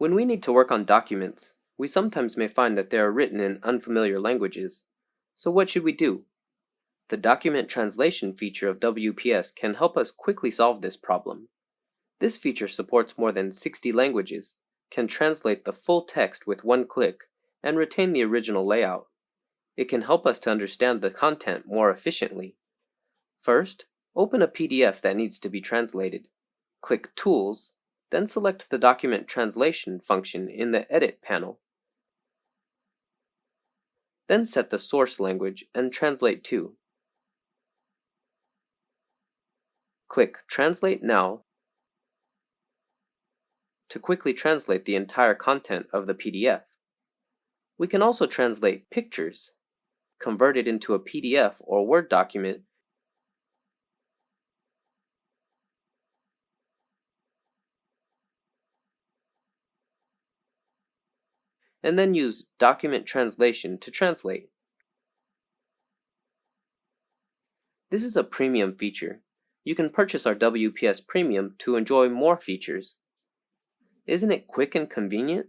When we need to work on documents, we sometimes may find that they are written in unfamiliar languages. So what should we do? The document translation feature of WPS can help us quickly solve this problem. This feature supports more than 60 languages, can translate the full text with one click, and retain the original layout. It can help us to understand the content more efficiently. First, open a PDF that needs to be translated. Click Tools, then select the Document Translation function in the Edit panel. Then set the source language and Translate to. Click Translate Now to quickly translate the entire content of the PDF. We can also translate pictures, convert it into a PDF or Word document, and then use Document Translation to translate. This is a premium feature. You can purchase our WPS Premium to enjoy more features. Isn't it quick and convenient?